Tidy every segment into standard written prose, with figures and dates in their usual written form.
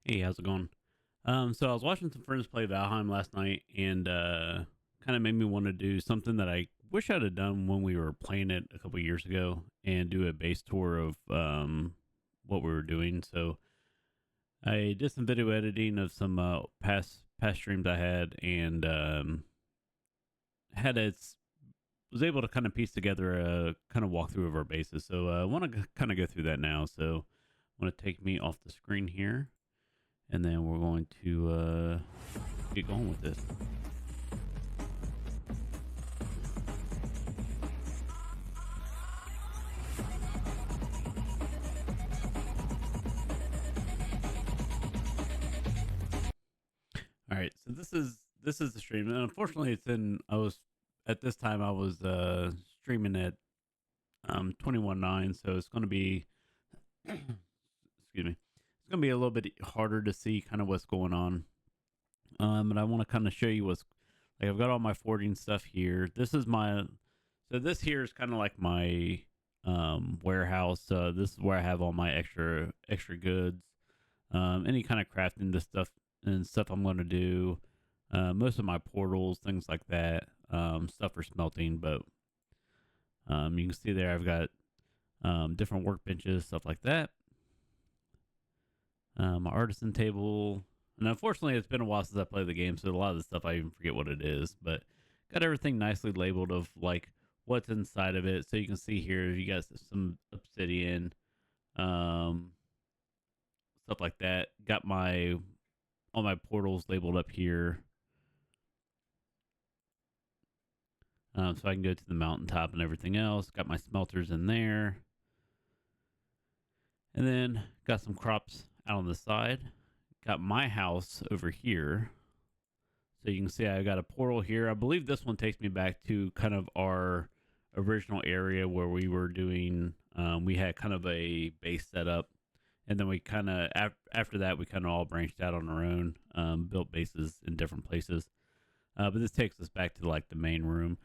Hey, how's it going? So I was watching some friends play Valheim last night, and kind of made me want to do something that I wish I'd have done when we were playing it a couple years ago, and do a base tour of what we were doing. So I did some video editing of some past streams I had, and had it was able to kind of piece together a kind of walkthrough of our bases. So I want to kind of go through that now. So I want to take me off the screen here, and then we're going to get going with this. All right, so this is the stream, and unfortunately, it's in. I was at this time I was streaming at 21.9, so it's going to be excuse me, it's going to be a little bit harder to see kind of what's going on. And I want to kind of show you what's like. I've got all my forging stuff here. This is my so this here is kind of like my warehouse. This is where I have all my extra goods, any kind of crafting this stuff and stuff I'm going to do. Most of my portals, things like that, stuff for smelting. But you can see there I've got different workbenches, stuff like that. My artisan table. And unfortunately, it's been a while since I played the game, so a lot of the stuff I even forget what it is. But got everything nicely labeled of like what's inside of it. So you can see here, you got some obsidian, um, stuff like that. Got my all my portals labeled up here, so I can go to the mountaintop and everything else. Got my smelters in there, and then got some crops out on the side. Got my house over here. So you can see I got a portal here. I believe this one takes me back to kind of our original area where we were doing, we had kind of a base set up. And then we kind of, after that, we kind of all branched out on our own, built bases in different places. But this takes us back to like the main room.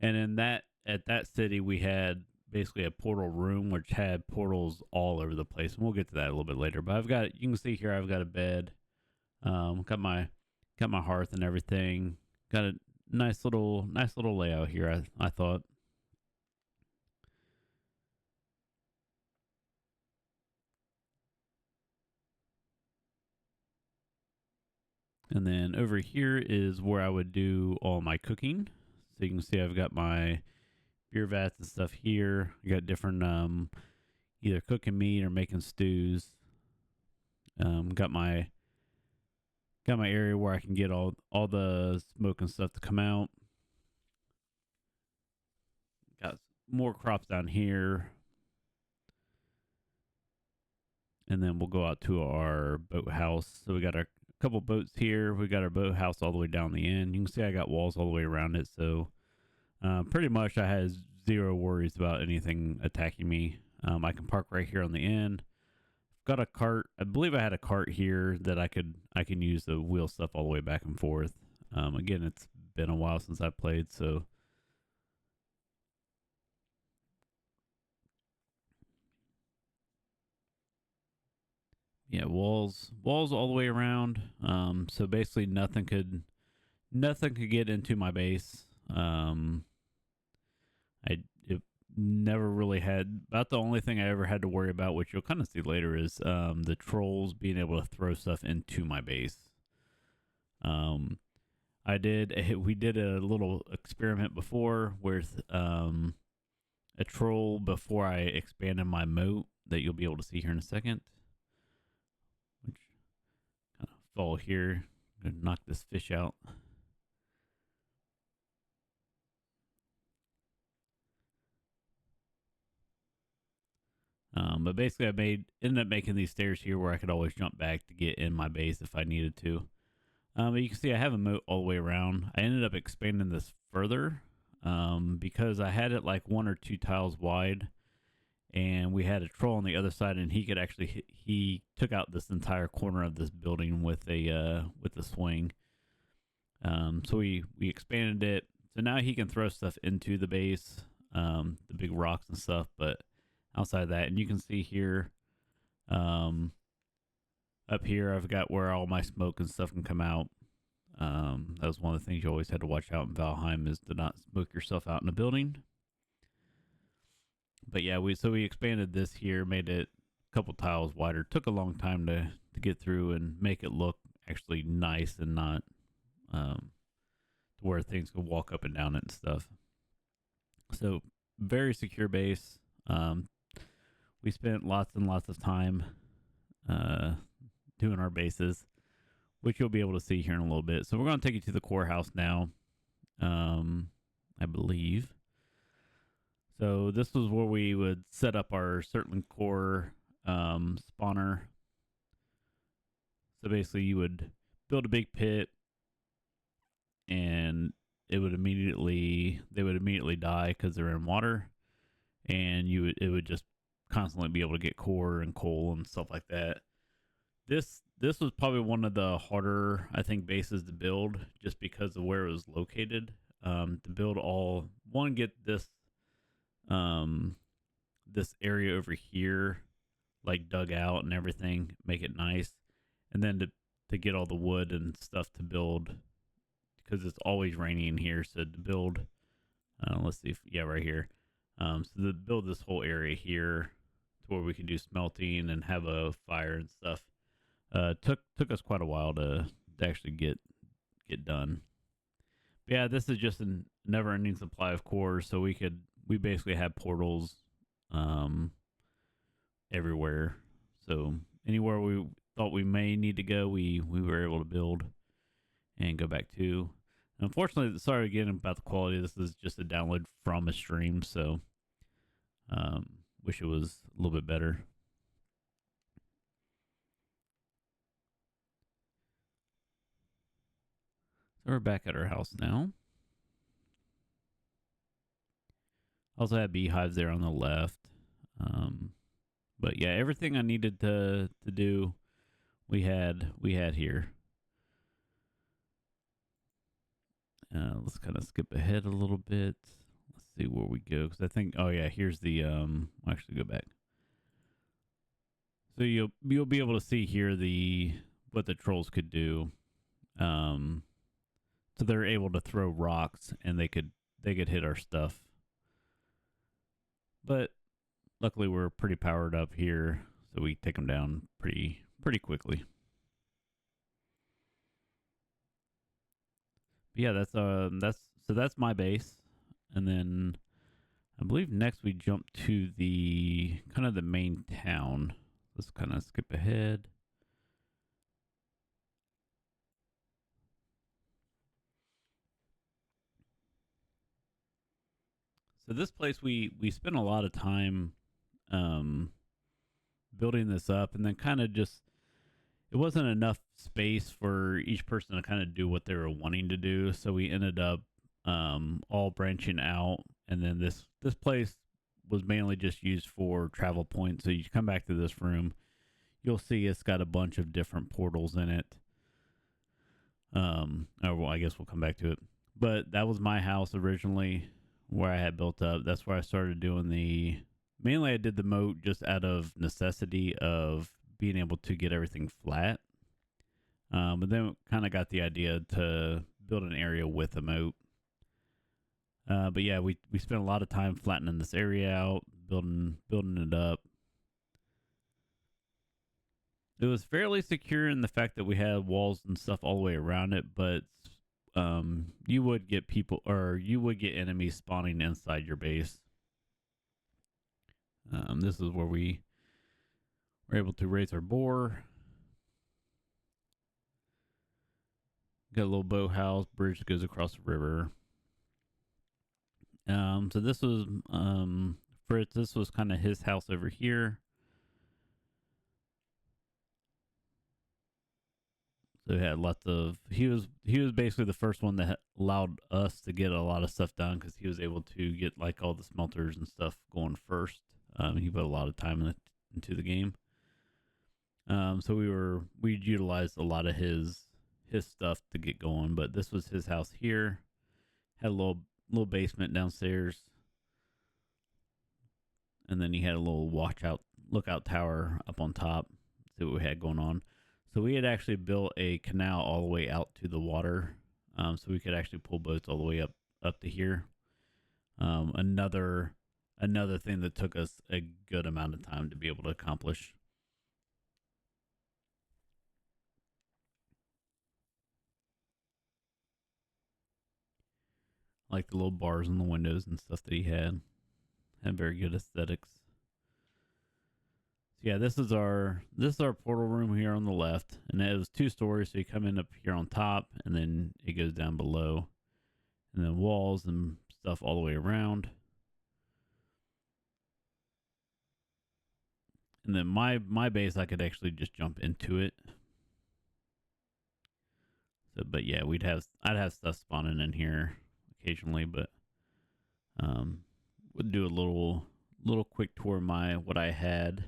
And in that, at that city, we had basically a portal room which had portals all over the place, and we'll get to that a little bit later. But I've got, you can see here, I've got a bed, got my hearth and everything. Got a nice little layout here. I thought. And then over here is where I would do all my cooking. So you can see I've got my beer vats and stuff here. I got different either cooking meat or making stews. Got my area where I can get all the smoke and stuff to come out. Got more crops down here. And then we'll go out to our boathouse. So we got a couple boats here. We got our boathouse all the way down the end. You can see I got walls all the way around it. So pretty much I had zero worries about anything attacking me. I can park right here on the end. Got a cart. I believe I had a cart here that I can use to wheel stuff all the way back and forth. Again, it's been a while since I played, so yeah, walls all the way around. So basically nothing could get into my base. I it never really had about the only thing I ever had to worry about, which you'll kind of see later, is the trolls being able to throw stuff into my base. Um, we did a little experiment before with a troll before I expanded my moat that you'll be able to see here in a second. Which kind of fall here. I'm gonna knock this fish out. But basically, ended up making these stairs here where I could always jump back to get in my base if I needed to. But you can see I have a moat all the way around. I ended up expanding this further because I had it like one or two tiles wide, and we had a troll on the other side, and he could actually he took out this entire corner of this building with a swing. So we expanded it, so now he can throw stuff into the base, the big rocks and stuff. But outside of that, and you can see here, Up here, I've got where all my smoke and stuff can come out. That was one of the things you always had to watch out in Valheim is to not smoke yourself out in a building. But yeah, we expanded this here, made it a couple tiles wider. Took a long time to get through and make it look actually nice and not to where things could walk up and down it and stuff. So very secure base. We spent lots and lots of time uh, doing our bases, which you'll be able to see here in a little bit. So we're going to take you to the core house now, I believe. So this was where we would set up our certain core spawner. So basically, you would build a big pit, and they would immediately die because they're in water, and it would just constantly be able to get core and coal and stuff like that. This was probably one of the harder, I think, bases to build just because of where it was located. To build get this area over here like dug out and everything, make it nice, and then to get all the wood and stuff to build because it's always raining in here. So to build, let's see, right here. So to build this whole area here to where we could do smelting and have a fire and stuff, took us quite a while to actually get done. But yeah, this is just a never-ending supply of cores, so we basically had portals everywhere. So anywhere we thought we may need to go, we were able to build and go back to. Unfortunately, sorry again about the quality. This is just a download from a stream, so wish it was a little bit better. So we're back at our house now. Also had beehives there on the left. But yeah, everything I needed to do, we had here. Let's kind of skip ahead a little bit. Let's see where we go because I think here's the I'll actually go back. So you'll be able to see here what the trolls could do. So they're able to throw rocks and they could hit our stuff. But luckily we're pretty powered up here, so we take them down pretty quickly. But yeah, that's my base, and then I believe next we jump to the kind of the main town. Let's kind of skip ahead. So this place we spent a lot of time building this up, and then kind of just it wasn't enough space for each person to kind of do what they were wanting to do. So we ended up all branching out, and then this place was mainly just used for travel points. So you come back to this room, you'll see it's got a bunch of different portals in it. Well, I guess we'll come back to it. But that was my house originally, where I had built up. That's where I started doing mainly I did the moat just out of necessity of being able to get everything flat. But then kind of got the idea to build an area with a moat. But yeah, we spent a lot of time flattening this area out, building it up. It was fairly secure in the fact that we had walls and stuff all the way around it, but you would get enemies spawning inside your base. This is where we were able to raise our boar. Got a little boathouse, bridge that goes across the river. So this was Fritz. This was kind of his house over here. So he had lots of. He was basically the first one that allowed us to get a lot of stuff done because he was able to get like all the smelters and stuff going first. He put a lot of time into the game. So we utilized a lot of his stuff to get going. But this was his house here. Had a little basement downstairs, and then he had a little lookout tower up on top. See what we had going on. So we had actually built a canal all the way out to the water, so we could actually pull boats all the way up to here. Another thing that took us a good amount of time to be able to accomplish. Like the little bars on the windows and stuff that he had very good aesthetics. So yeah, this is our portal room here on the left, and it was 2 stories. So you come in up here on top, and then it goes down below, and then walls and stuff all the way around. And then my base, I could actually just jump into it. So, but yeah, I'd have stuff spawning in here occasionally, but would do a little quick tour of my what I had.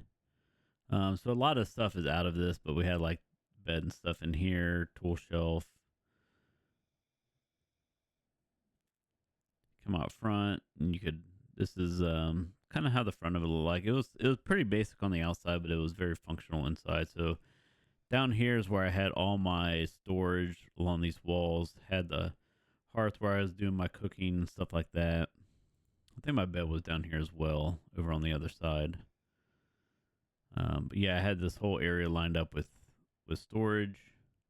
So a lot of stuff is out of this, but we had like bed and stuff in here, tool shelf. Come out front, and you could. This is kind of how the front of it looked like. It was pretty basic on the outside, but it was very functional inside. So down here is where I had all my storage along these walls. Had the hearth where I was doing my cooking and stuff like that. I think my bed was down here as well, over on the other side. But yeah, I had this whole area lined up with storage.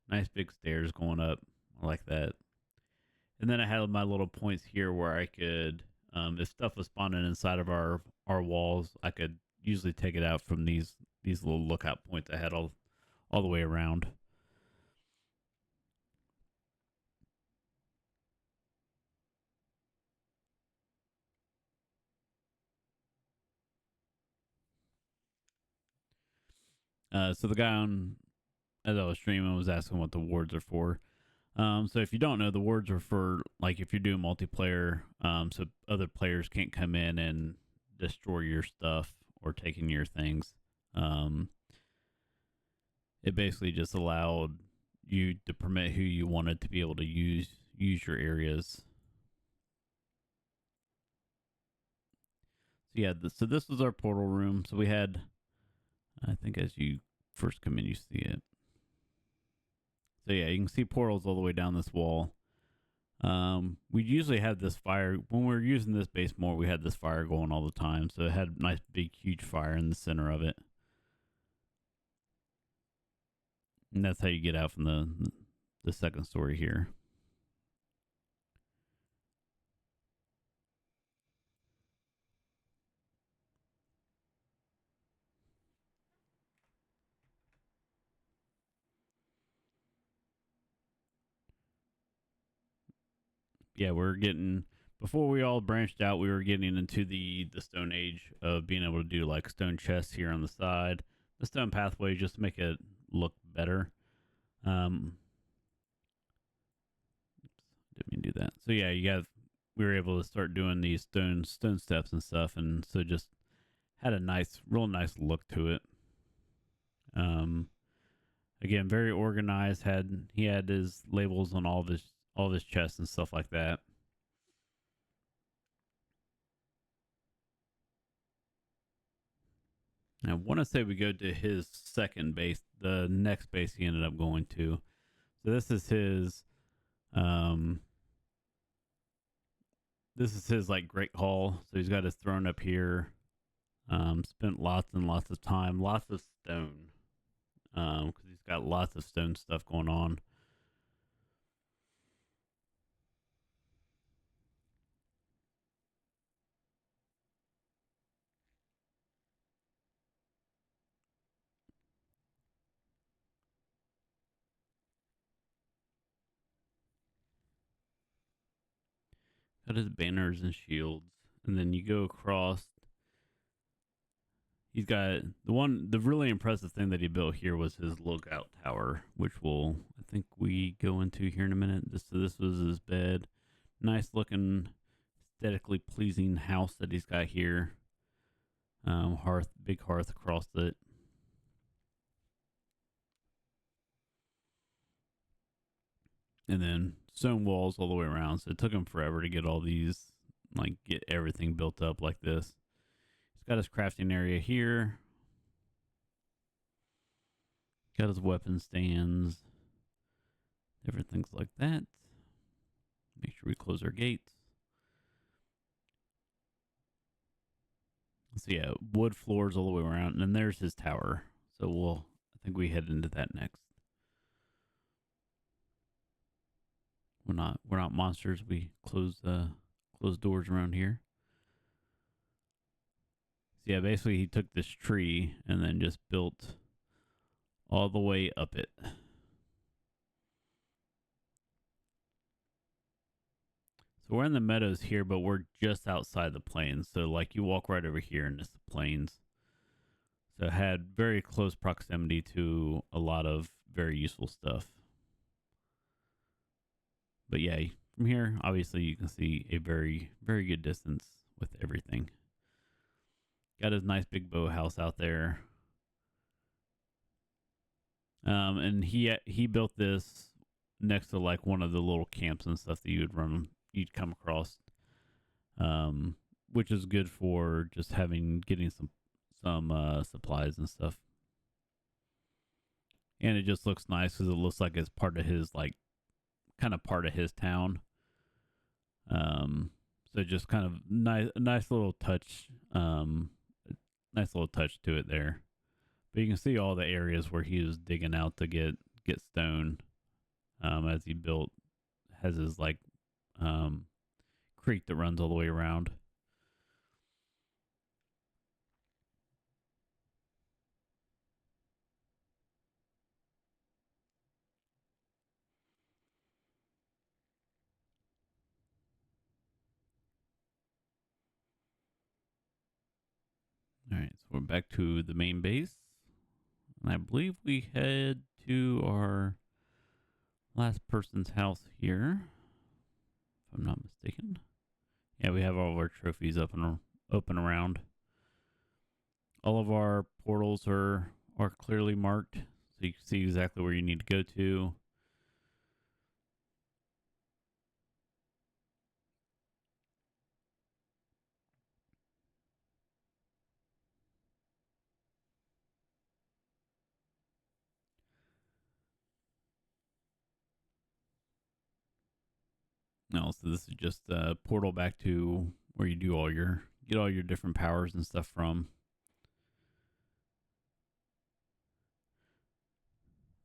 Nice big stairs going up. I like that. And then I had my little points here where I could, if stuff was spawning inside of our walls, I could usually take it out from these little lookout points I had all the way around. So the guy on as I was streaming was asking what the wards are for. So if you don't know, the wards are for like if you're doing multiplayer, so other players can't come in and destroy your stuff or taking your things. Um, it basically just allowed you to permit who you wanted to be able to use your areas. So yeah, so this was our portal room. So we had, I think as you first come in, you see it. So yeah, you can see portals all the way down this wall. We usually have this fire when we were using this base more. We had this fire going all the time, so it had a nice big huge fire in the center of it, and that's how you get out from the second story here. Yeah, we're getting before we all branched out, we were getting into the Stone Age of being able to do like stone chests here on the side, the stone pathway just to make it look better. Um, didn't mean to do that. So yeah, we were able to start doing these stone steps and stuff, and so just had a real nice look to it. Um, Again, very organized. He had his labels on all of his chests and stuff like that. I want to say we go to his second base, the next base he ended up going to. So um this is his like great hall. So he's got his throne up here. Spent lots and lots of time, lots of stone. Because he's got lots of stone stuff going on. Got his banners and shields. And then you go across. He's got the really impressive thing that he built here was his lookout tower, which I think we go into here in a minute. This was his bed. Nice looking, aesthetically pleasing house that he's got here. Big hearth across it. And then stone walls all the way around. So it took him forever to get all these, like get everything built up like this. He's got his crafting area here. Got his weapon stands, different things like that. Make sure we close our gates. So yeah, wood floors all the way around, and then there's his tower. So I think we head into that next. We're not monsters. We close doors around here. So yeah, basically he took this tree and then just built all the way up it. So we're in the meadows here, but we're just outside the plains. So like you walk right over here and it's the plains. So it had very close proximity to a lot of very useful stuff. But yeah, from here, obviously you can see a very, very good distance with everything. Got his nice big boathouse out there. And he built this next to like one of the little camps and stuff that you'd come across. Um, which is good for just getting some supplies and stuff. And it just looks nice because it looks like it's part of his like kind of part of his town. Um, so just kind of nice little touch. Nice little touch to it there. But you can see all the areas where he was digging out to get stone. As he built, has his like um creek that runs all the way around. All right, so we're back to the main base, and I believe we head to our last person's house here, if I'm not mistaken. Yeah, we have all of our trophies up and open around. All of our portals are clearly marked, so you can see exactly where you need to go to. No, so this is just a portal back to where you do get all your different powers and stuff from.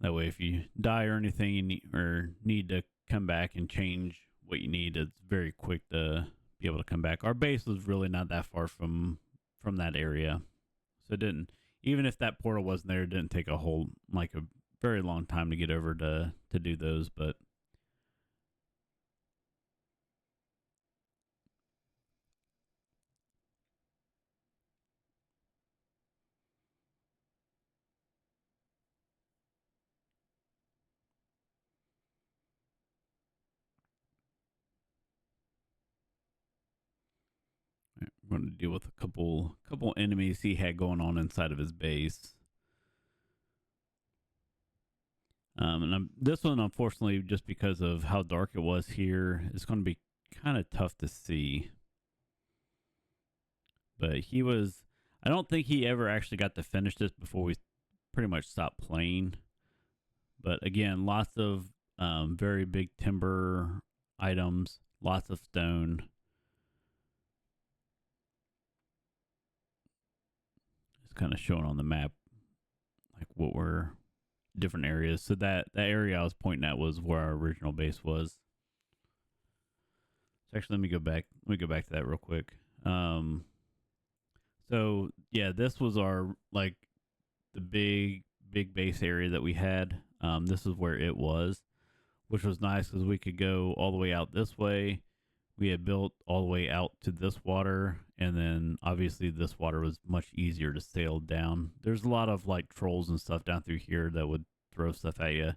That way, if you die or anything, or need to come back and change what you need, it's very quick to be able to come back. Our base was really not that far from that area, so it didn't. Even if that portal wasn't there, it didn't take a very long time to get over to do those. But we're going to deal with a couple enemies he had going on inside of his base. This one, unfortunately, just because of how dark it was here, is going to be kind of tough to see. But I don't think he ever actually got to finish this before we pretty much stopped playing. But again, lots of very big timber items, lots of stone. It's kind of showing on the map, like what were different areas. So that area I was pointing at was where our original base was. So actually, let me go back. Let me go back to that real quick. So yeah, this was our like the big base area that we had. This is where it was, which was nice because we could go all the way out this way. We had built all the way out to this water, and then obviously this water was much easier to sail down. There's a lot of like trolls and stuff down through here that would throw stuff at you.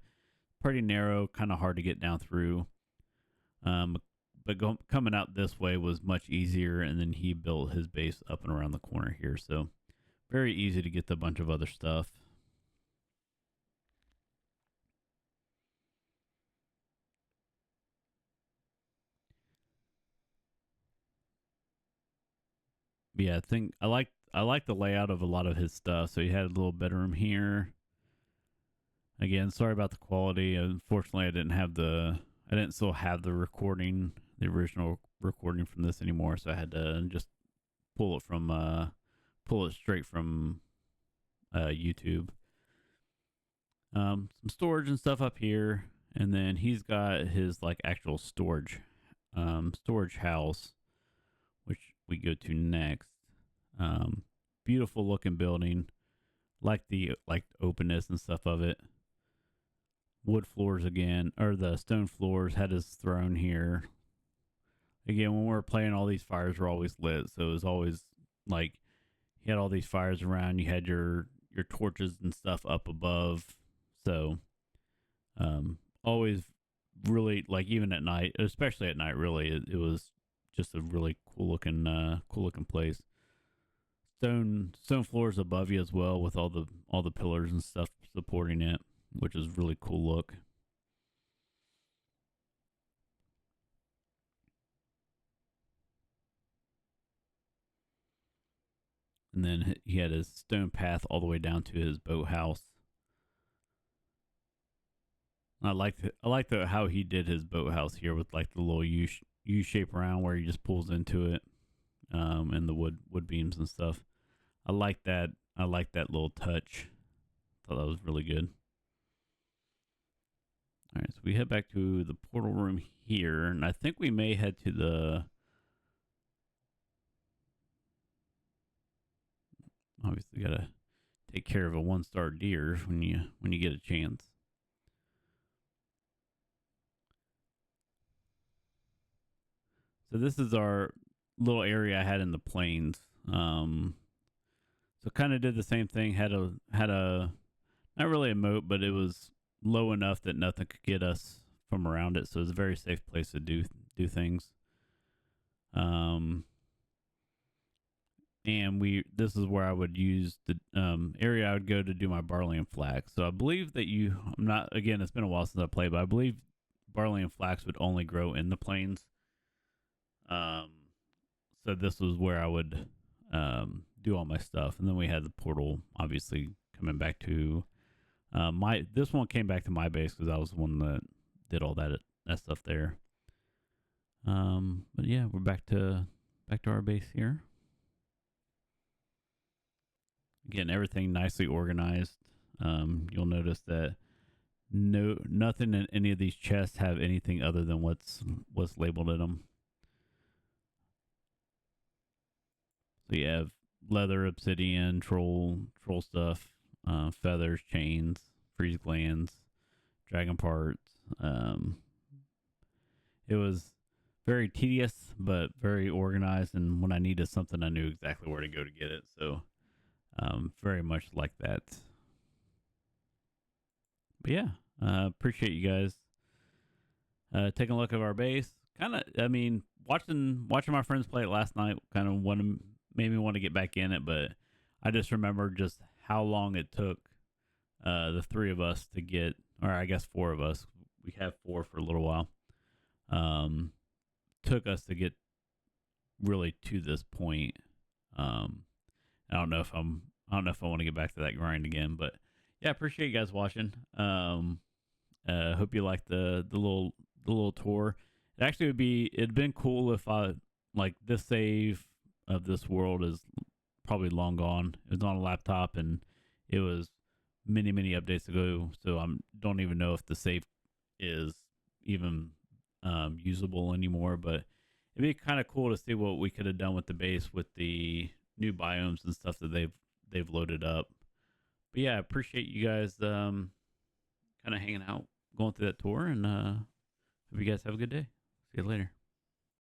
Pretty narrow, kind of hard to get down through. Um, but coming out this way was much easier, and then he built his base up and around the corner here, so very easy to get to a bunch of other stuff. But yeah, I like the layout of a lot of his stuff. So he had a little bedroom here. Again, sorry about the quality. Unfortunately, I didn't still have the recording, the original recording from this anymore, so I had to just pull it from, pull it straight from YouTube. Some storage and stuff up here, and then he's got his like actual storage house, which we go to next. Um, Beautiful looking building, like the openness and stuff of it. Wood floors again, or the stone floors. Had his throne here. Again, when we were playing, all these fires were always lit, so it was always like you had all these fires around. You had your torches and stuff up above, so always really like even at night, especially at night. Really, it was just a really cool looking place. Stone floors above you as well, with all the pillars and stuff supporting it, which is really cool look. And then he had his stone path all the way down to his boathouse. I like the how he did his boathouse here with like the little U shape around where he just pulls into it, and the wood beams and stuff. I like that. I like that little touch. Thought that was really good. All right, so we head back to the portal room here, and I think we may head to the. Obviously, gotta take care of a 1-star deer when you get a chance. So this is our little area I had in the plains. So kind of did the same thing. Had a not really a moat, but it was low enough that nothing could get us from around it. So it was a very safe place to do things. Um, and we this is where I would use the area I would go to do my barley and flax. So I believe that I'm not, again, it's been a while since I played, but I believe barley and flax would only grow in the plains. Um, so this was where I would do all my stuff, and then we had the portal, obviously coming back to my. This one came back to my base because I was the one that did all that stuff there. But yeah, we're back to our base here. Again, everything nicely organized. You'll notice that nothing in any of these chests have anything other than what's labeled in them. So you have leather, obsidian, troll stuff, feathers, chains, freeze glands, dragon parts. It was very tedious, but very organized. And when I needed something, I knew exactly where to go to get it. So very much like that. But yeah, appreciate you guys taking a look at our base. Kind of, I mean, watching my friends play it last night kind of made me want to get back in it, but I just remember just how long it took the three of us to get, or I guess four of us. We have four for a little while. Took us to get really to this point. Um, I don't know if I want to get back to that grind again, but yeah, appreciate you guys watching. Hope you like the little tour. It actually it'd been cool if I like this save of this world is probably long gone. It was on a laptop and it was many updates ago, so I don't even know if the save is even usable anymore. But it'd be kind of cool to see what we could have done with the base with the new biomes and stuff that they've loaded up. But yeah, I appreciate you guys kind of hanging out, going through that tour, and hope you guys have a good day. See you later.